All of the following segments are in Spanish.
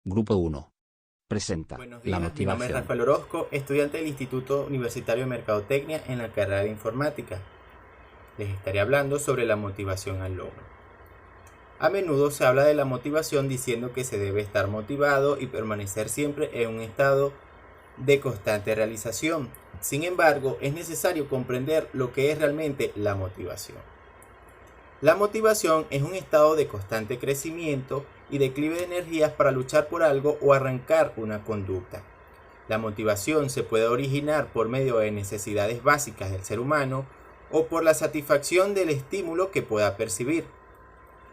Grupo 1. Presenta Buenos la días, mi nombre es motivación. Rafael Orozco, estudiante del Instituto Universitario de Mercadotecnia en la carrera de Informática. Les estaré hablando sobre la motivación al logro. A menudo se habla de la motivación diciendo que se debe estar motivado y permanecer siempre en un estado de constante realización. Sin embargo, es necesario comprender lo que es realmente la motivación. La motivación es un estado de constante crecimiento y declive de energías para luchar por algo o arrancar una conducta. La motivación se puede originar por medio de necesidades básicas del ser humano o por la satisfacción del estímulo que pueda percibir.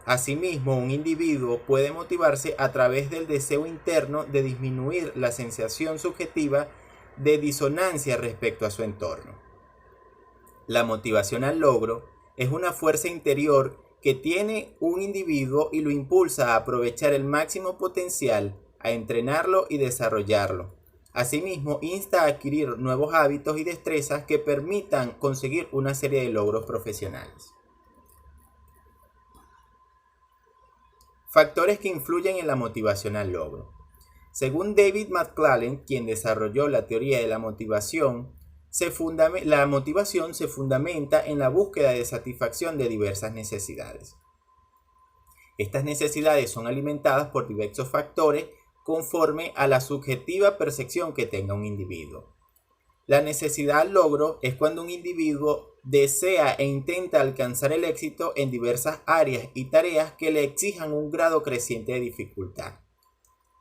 Asimismo, un individuo puede motivarse a través del deseo interno de disminuir la sensación subjetiva de disonancia respecto a su entorno. La motivación al logro es una fuerza interior que tiene un individuo y lo impulsa a aprovechar el máximo potencial, a entrenarlo y desarrollarlo. Asimismo, insta a adquirir nuevos hábitos y destrezas que permitan conseguir una serie de logros profesionales. Factores que influyen en la motivación al logro. Según David McClelland, quien desarrolló la teoría de la motivación se fundamenta en la búsqueda de satisfacción de diversas necesidades. Estas necesidades son alimentadas por diversos factores conforme a la subjetiva percepción que tenga un individuo. La necesidad al logro es cuando un individuo desea e intenta alcanzar el éxito en diversas áreas y tareas que le exijan un grado creciente de dificultad.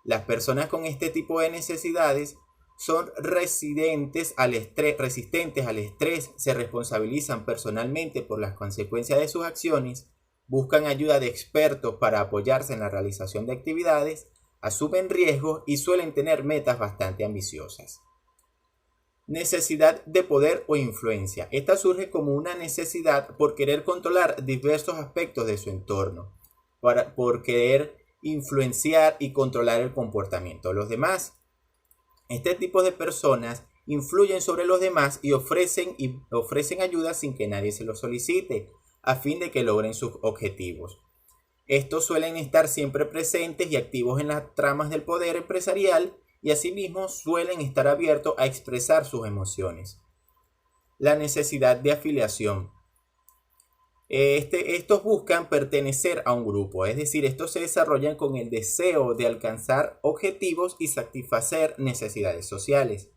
Las personas con este tipo de necesidades son resistentes al estrés, se responsabilizan personalmente por las consecuencias de sus acciones, buscan ayuda de expertos para apoyarse en la realización de actividades, asumen riesgos y suelen tener metas bastante ambiciosas. Necesidad de poder o influencia. Esta surge como una necesidad por querer controlar diversos aspectos de su entorno, por querer influenciar y controlar el comportamiento de los demás. Este tipo de personas influyen sobre los demás y ofrecen ayuda sin que nadie se lo solicite, a fin de que logren sus objetivos. Estos suelen estar siempre presentes y activos en las tramas del poder empresarial y asimismo suelen estar abiertos a expresar sus emociones. La necesidad de afiliación. Estos buscan pertenecer a un grupo, es decir, estos se desarrollan con el deseo de alcanzar objetivos y satisfacer necesidades sociales.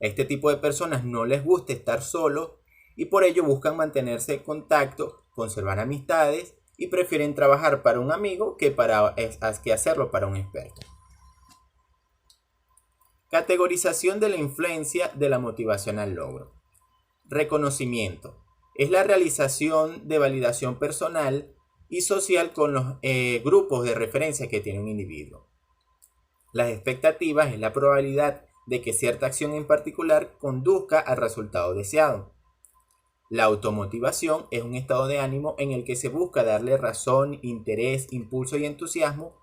A este tipo de personas no les gusta estar solos y por ello buscan mantenerse en contacto, conservar amistades y prefieren trabajar para un amigo que hacerlo para un experto. Categorización de la influencia de la motivación al logro. Reconocimiento. Es la realización de validación personal y social con los grupos de referencia que tiene un individuo. Las expectativas es la probabilidad de que cierta acción en particular conduzca al resultado deseado. La automotivación es un estado de ánimo en el que se busca darle razón, interés, impulso y entusiasmo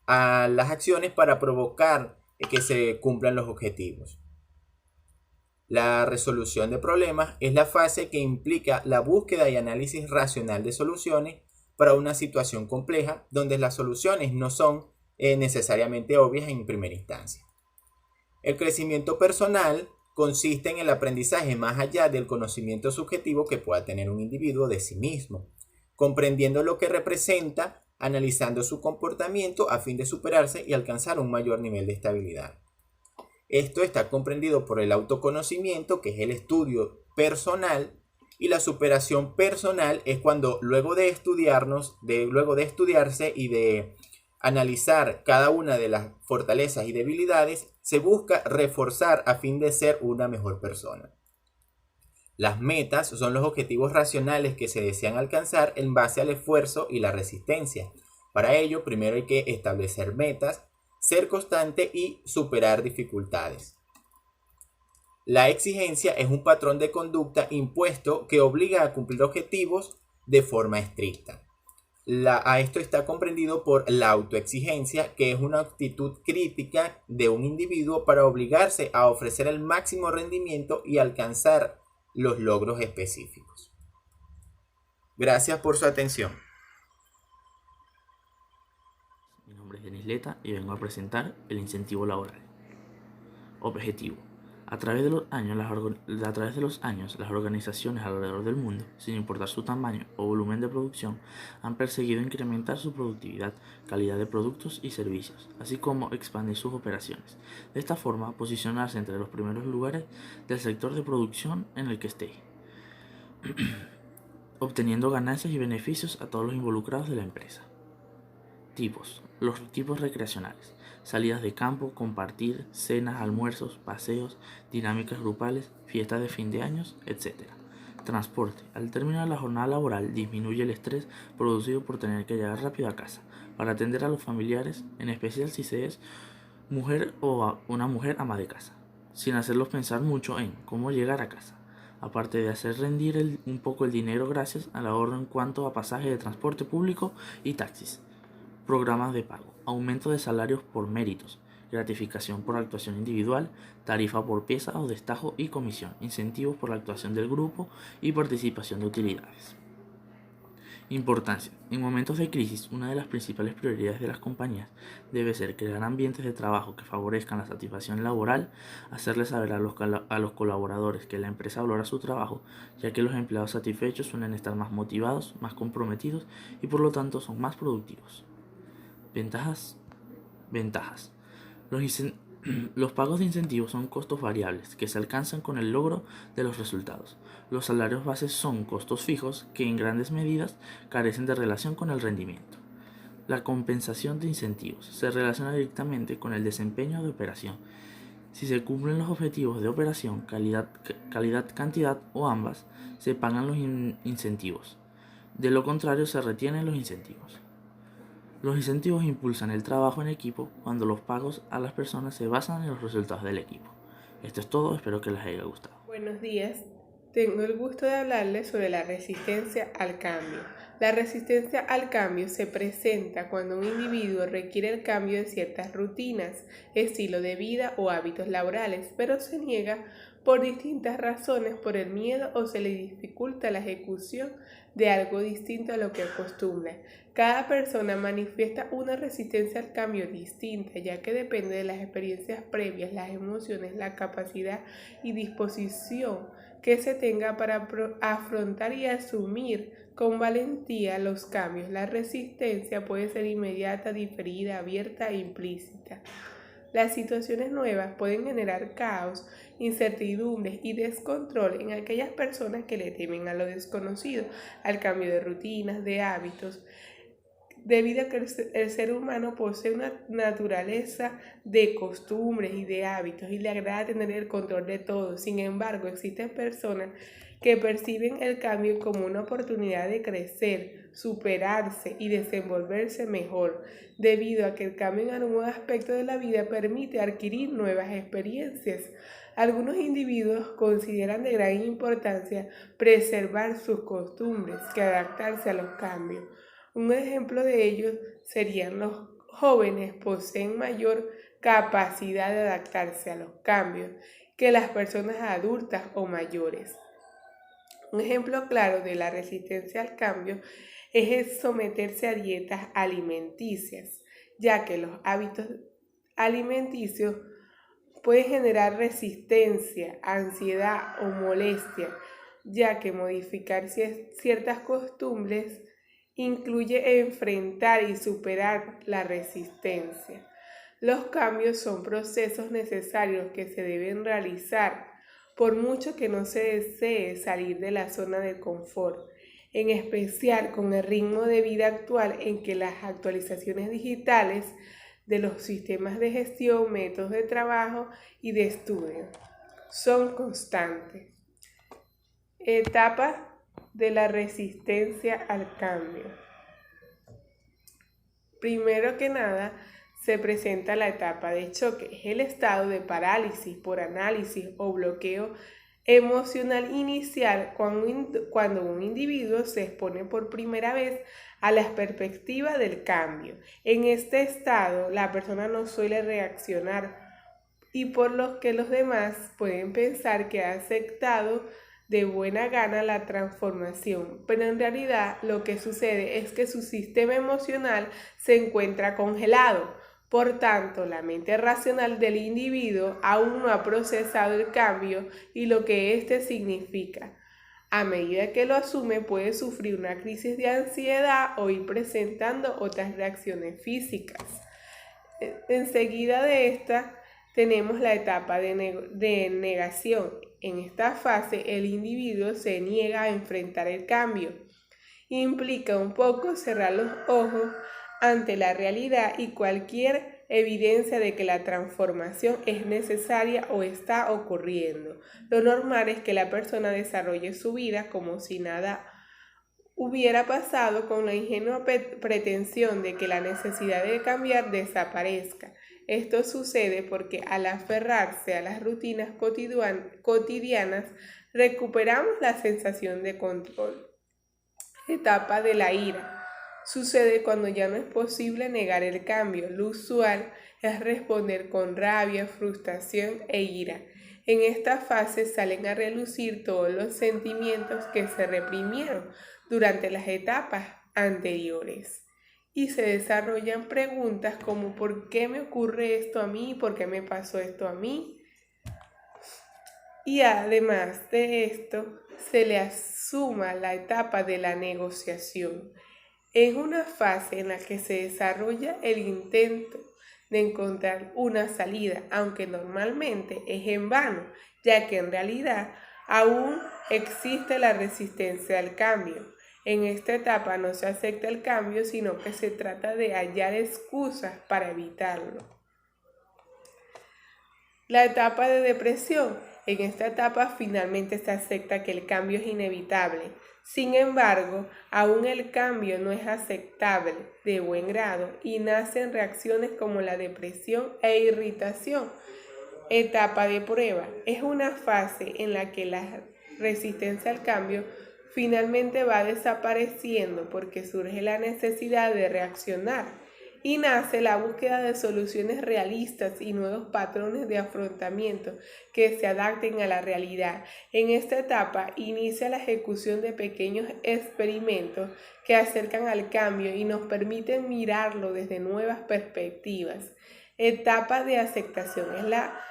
a las acciones para provocar que se cumplan los objetivos. La resolución de problemas es la fase que implica la búsqueda y análisis racional de soluciones para una situación compleja donde las soluciones no son necesariamente obvias en primera instancia. El crecimiento personal consiste en el aprendizaje más allá del conocimiento subjetivo que pueda tener un individuo de sí mismo, comprendiendo lo que representa, analizando su comportamiento a fin de superarse y alcanzar un mayor nivel de estabilidad. Esto está comprendido por el autoconocimiento, que es el estudio personal, y la superación personal es cuando luego de estudiarse y de analizar cada una de las fortalezas y debilidades, se busca reforzar a fin de ser una mejor persona. Las metas son los objetivos racionales que se desean alcanzar en base al esfuerzo y la resistencia. Para ello, primero hay que establecer metas, ser constante y superar dificultades. La exigencia es un patrón de conducta impuesto que obliga a cumplir objetivos de forma estricta. A esto está comprendido por la autoexigencia, que es una actitud crítica de un individuo para obligarse a ofrecer el máximo rendimiento y alcanzar los logros específicos. Gracias por su atención. Mi nombre es Denis Leta y vengo a presentar el incentivo laboral. Objetivo. A través de los años, las organizaciones alrededor del mundo, sin importar su tamaño o volumen de producción, han perseguido incrementar su productividad, calidad de productos y servicios, así como expandir sus operaciones. De esta forma, posicionarse entre los primeros lugares del sector de producción en el que esté, obteniendo ganancias y beneficios a todos los involucrados de la empresa. Tipos. Los tipos recreacionales. Salidas de campo, compartir, cenas, almuerzos, paseos, dinámicas grupales, fiestas de fin de años, etc. Transporte. Al término de la jornada laboral disminuye el estrés producido por tener que llegar rápido a casa para atender a los familiares, en especial si se es mujer o una mujer ama de casa, sin hacerlos pensar mucho en cómo llegar a casa, aparte de hacer rendir un poco el dinero gracias al ahorro en cuanto a pasaje de transporte público y taxis. Programas de pago, aumento de salarios por méritos, gratificación por actuación individual, tarifa por pieza o destajo y comisión, incentivos por la actuación del grupo y participación de utilidades. Importancia. En momentos de crisis, una de las principales prioridades de las compañías debe ser crear ambientes de trabajo que favorezcan la satisfacción laboral, hacerles saber a los colaboradores que la empresa valora su trabajo, ya que los empleados satisfechos suelen estar más motivados, más comprometidos y por lo tanto son más productivos. Ventajas. Los pagos de incentivos son costos variables que se alcanzan con el logro de los resultados. Los salarios bases son costos fijos que en grandes medidas carecen de relación con el rendimiento. La compensación de incentivos se relaciona directamente con el desempeño de operación. Si se cumplen los objetivos de operación, calidad, cantidad o ambas, se pagan los incentivos. De lo contrario, se retienen los incentivos. Los incentivos impulsan el trabajo en equipo cuando los pagos a las personas se basan en los resultados del equipo. Esto es todo, espero que les haya gustado. Buenos días, tengo el gusto de hablarles sobre la resistencia al cambio. La resistencia al cambio se presenta cuando un individuo requiere el cambio de ciertas rutinas, estilo de vida o hábitos laborales, pero se niega por distintas razones, por el miedo o se le dificulta la ejecución de algo distinto a lo que acostumbra. Cada persona manifiesta una resistencia al cambio distinta, ya que depende de las experiencias previas, las emociones, la capacidad y disposición que se tenga para afrontar y asumir con valentía los cambios. La resistencia puede ser inmediata, diferida, abierta e implícita. Las situaciones nuevas pueden generar caos, incertidumbres y descontrol en aquellas personas que le temen a lo desconocido, al cambio de rutinas, de hábitos, debido a que el ser humano posee una naturaleza de costumbres y de hábitos y le agrada tener el control de todo. Sin embargo, existen personas que perciben el cambio como una oportunidad de crecer, superarse y desenvolverse mejor, debido a que el cambio en algún aspecto de la vida permite adquirir nuevas experiencias. Algunos individuos consideran de gran importancia preservar sus costumbres que adaptarse a los cambios. Un ejemplo de ello serían los jóvenes poseen mayor capacidad de adaptarse a los cambios que las personas adultas o mayores. Un ejemplo claro de la resistencia al cambio es el someterse a dietas alimenticias, ya que los hábitos alimenticios pueden generar resistencia, ansiedad o molestia, ya que modificar ciertas costumbres incluye enfrentar y superar la resistencia. Los cambios son procesos necesarios que se deben realizar, por mucho que no se desee salir de la zona de confort, en especial con el ritmo de vida actual en que las actualizaciones digitales de los sistemas de gestión, métodos de trabajo y de estudio son constantes. Etapa de la resistencia al cambio. Primero que nada, se presenta la etapa de choque. Es el estado de parálisis por análisis o bloqueo emocional inicial cuando un individuo se expone por primera vez a las perspectivas del cambio. En este estado, la persona no suele reaccionar y por lo que los demás pueden pensar que ha aceptado de buena gana la transformación, pero en realidad lo que sucede es que su sistema emocional se encuentra congelado. Por tanto, la mente racional del individuo aún no ha procesado el cambio y lo que éste significa. A medida que lo asume, puede sufrir una crisis de ansiedad o ir presentando otras reacciones físicas. Enseguida de esta tenemos la etapa de negación. En esta fase, el individuo se niega a enfrentar el cambio. Implica un poco cerrar los ojos ante la realidad y cualquier evidencia de que la transformación es necesaria o está ocurriendo. Lo normal es que la persona desarrolle su vida como si nada hubiera pasado, con la ingenua pretensión de que la necesidad de cambiar desaparezca. Esto sucede porque al aferrarse a las rutinas cotidianas recuperamos la sensación de control. Etapa de la ira. Sucede cuando ya no es posible negar el cambio. Lo usual es responder con rabia, frustración e ira. En esta fase salen a relucir todos los sentimientos que se reprimieron durante las etapas anteriores. Y se desarrollan preguntas como ¿por qué me ocurre esto a mí? ¿Por qué me pasó esto a mí? Y además de esto, se le asuma la etapa de la negociación. Es una fase en la que se desarrolla el intento de encontrar una salida, aunque normalmente es en vano, ya que en realidad aún existe la resistencia al cambio. En esta etapa no se acepta el cambio, sino que se trata de hallar excusas para evitarlo. La etapa de depresión. En esta etapa finalmente se acepta que el cambio es inevitable. Sin embargo, aún el cambio no es aceptable de buen grado y nacen reacciones como la depresión e irritación. Etapa de prueba. Es una fase en la que la resistencia al cambio finalmente va desapareciendo porque surge la necesidad de reaccionar y nace la búsqueda de soluciones realistas y nuevos patrones de afrontamiento que se adapten a la realidad. En esta etapa inicia la ejecución de pequeños experimentos que acercan al cambio y nos permiten mirarlo desde nuevas perspectivas. Etapa de aceptación es la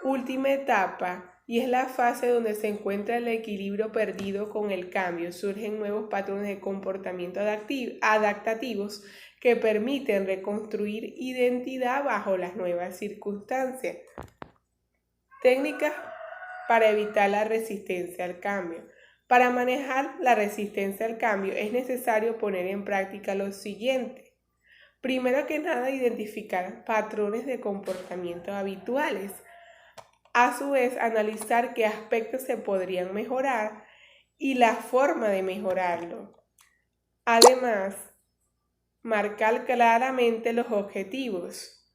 última etapa y es la fase donde se encuentra el equilibrio perdido con el cambio. Surgen nuevos patrones de comportamiento adaptativos que permiten reconstruir identidad bajo las nuevas circunstancias. Técnicas para evitar la resistencia al cambio. Para manejar la resistencia al cambio es necesario poner en práctica lo siguiente. Primero que nada, identificar patrones de comportamiento habituales. A su vez, analizar qué aspectos se podrían mejorar y la forma de mejorarlo. Además, marcar claramente los objetivos.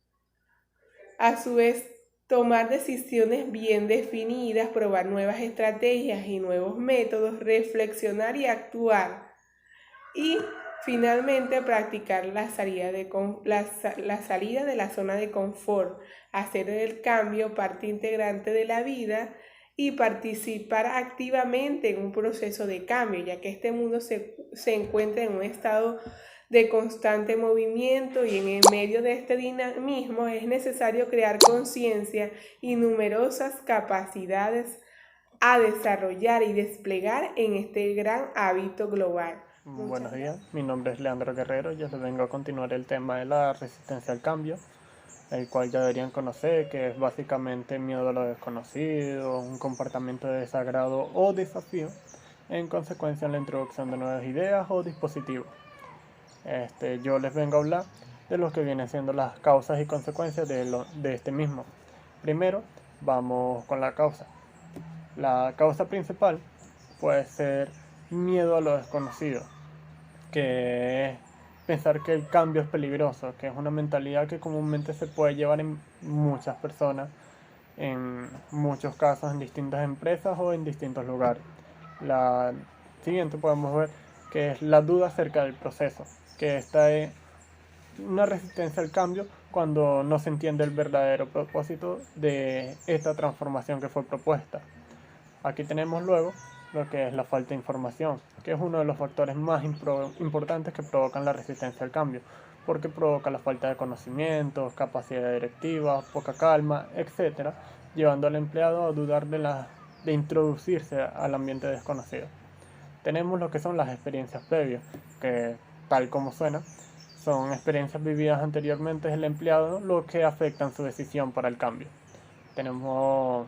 A su vez, tomar decisiones bien definidas, probar nuevas estrategias y nuevos métodos, reflexionar y actuar. Y finalmente, practicar la salida de la zona de confort, hacer el cambio parte integrante de la vida y participar activamente en un proceso de cambio, ya que este mundo se encuentra en un estado de constante movimiento y en el medio de este dinamismo es necesario crear conciencia y numerosas capacidades a desarrollar y desplegar en este gran hábito global. Buenos días, mi nombre es Leandro Guerrero y yo les vengo a continuar el tema de la resistencia al cambio, el cual ya deberían conocer, que es básicamente miedo a lo desconocido, un comportamiento de desagrado o desafío en consecuencia de la introducción de nuevas ideas o dispositivos. Yo les vengo a hablar de lo que vienen siendo las causas y consecuencias de este mismo. Primero, vamos con la causa. La causa principal puede ser miedo a lo desconocido, que es pensar que el cambio es peligroso, que es una mentalidad que comúnmente se puede llevar en muchas personas, en muchos casos en distintas empresas o en distintos lugares. La siguiente podemos ver que es la duda acerca del proceso, que esta es una resistencia al cambio cuando no se entiende el verdadero propósito de esta transformación que fue propuesta. Aquí tenemos luego lo que es la falta de información, que es uno de los factores más importantes que provocan la resistencia al cambio, porque provoca la falta de conocimientos, capacidad directiva, poca calma, etc., llevando al empleado a dudar de introducirse al ambiente desconocido. Tenemos lo que son las experiencias previas, que tal como suena, son experiencias vividas anteriormente del empleado, lo que afectan su decisión para el cambio. Tenemos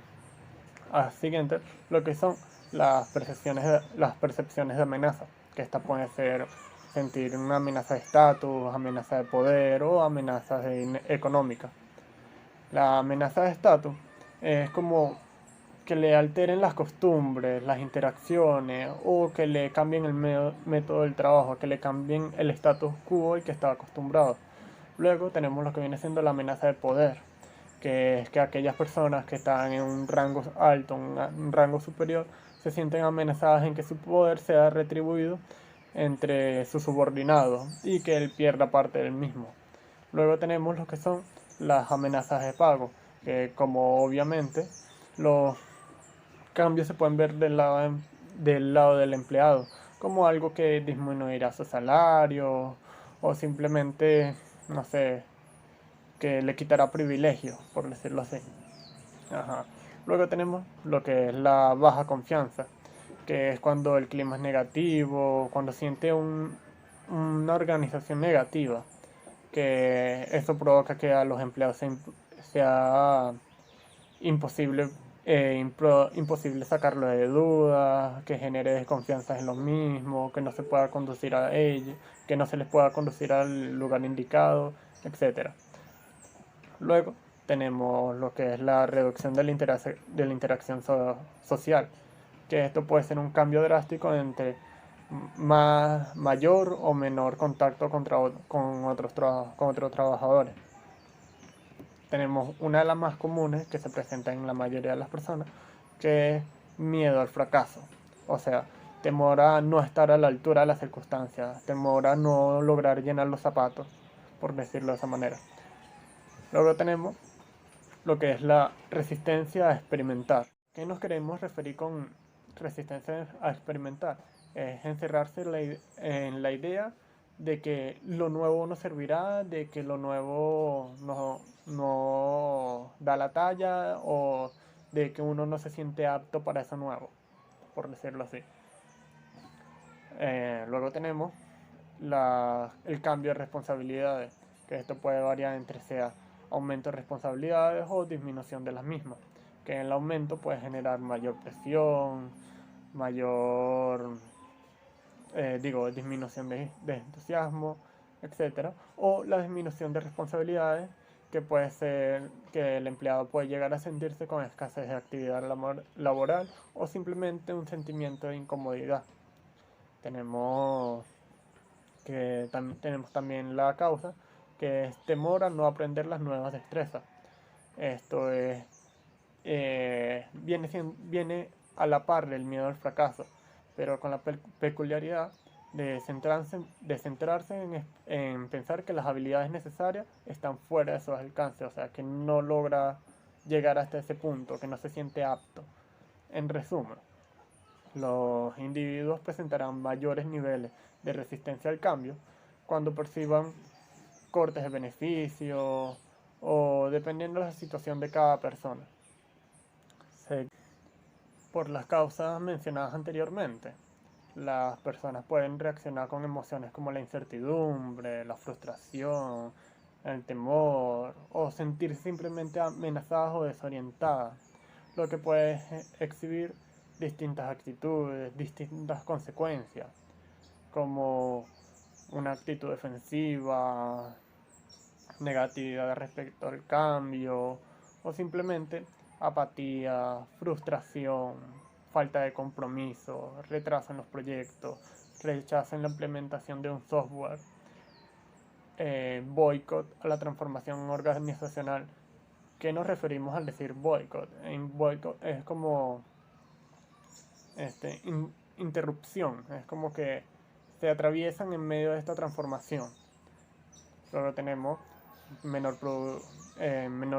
a siguiente lo que son las percepciones de amenaza, que esta puede ser sentir una amenaza de estatus, amenaza de poder o amenaza económica. La amenaza de estatus es como que le alteren las costumbres, las interacciones o que le cambien el método del trabajo, que le cambien el status quo al que estaba acostumbrado. Luego tenemos lo que viene siendo la amenaza de poder, que es que aquellas personas que están en un rango alto, un rango superior, se sienten amenazadas en que su poder sea retribuido entre sus subordinados y que él pierda parte del mismo. Luego tenemos lo que son las amenazas de pago, que como obviamente los cambios se pueden ver del lado del empleado, como algo que disminuirá su salario o simplemente, no sé, que le quitará privilegios, por decirlo así. Ajá. Luego tenemos lo que es la baja confianza, que es cuando el clima es negativo, cuando siente una organización negativa, que eso provoca que a los empleados sea imposible, imposible sacarlo de dudas, que genere desconfianza en los mismos, que no se pueda conducir a ellos, que no se les pueda conducir al lugar indicado, etc. Luego tenemos lo que es la reducción de la interacción social, que esto puede ser un cambio drástico entre mayor o menor contacto con otros trabajadores. Tenemos una de las más comunes que se presenta en la mayoría de las personas, que es miedo al fracaso. O sea, temor a no estar a la altura de las circunstancias, temor a no lograr llenar los zapatos, por decirlo de esa manera. Luego tenemos lo que es la resistencia a experimentar. ¿Qué nos queremos referir con resistencia a experimentar? Es encerrarse en la idea de que lo nuevo no servirá, de que lo nuevo no da la talla o de que uno no se siente apto para eso nuevo, por decirlo así. Luego tenemos el cambio de responsabilidades, que esto puede variar entre sea aumento de responsabilidades o disminución de las mismas, que en el aumento puede generar mayor presión, disminución de entusiasmo, etc. O la disminución de responsabilidades, que puede ser que el empleado puede llegar a sentirse con escasez de actividad laboral o simplemente un sentimiento de incomodidad. Tenemos también la causa, que es temor a no aprender las nuevas destrezas. Esto viene a la par del miedo al fracaso, pero con la peculiaridad de centrarse en pensar que las habilidades necesarias están fuera de sus alcances, o sea, que no logra llegar hasta ese punto, que no se siente apto. En resumen, los individuos presentarán mayores niveles de resistencia al cambio cuando perciban cortes de beneficios o dependiendo de la situación de cada persona. Por las causas mencionadas anteriormente, las personas pueden reaccionar con emociones como la incertidumbre, la frustración, el temor o sentirse simplemente amenazadas o desorientadas, lo que puede exhibir distintas actitudes, distintas consecuencias, como una actitud defensiva, negatividad respecto al cambio o simplemente apatía, frustración, falta de compromiso, retraso en los proyectos, rechazo en la implementación de un software, boicot a la transformación organizacional. ¿Qué nos referimos al decir boicot? En boicot es como interrupción, es como que se atraviesan en medio de esta transformación. Luego tenemos menor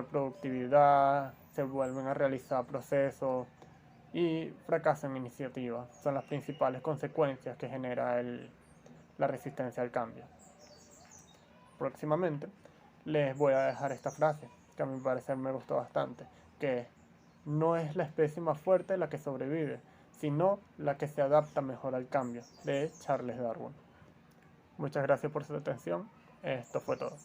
productividad, se vuelven a realizar procesos y fracaso en iniciativa. Son las principales consecuencias que genera la resistencia al cambio. Próximamente les voy a dejar esta frase, que a mi parecer me gustó bastante, que no es la especie más fuerte la que sobrevive, sino la que se adapta mejor al cambio, de Charles Darwin. Muchas gracias por su atención. Esto fue todo.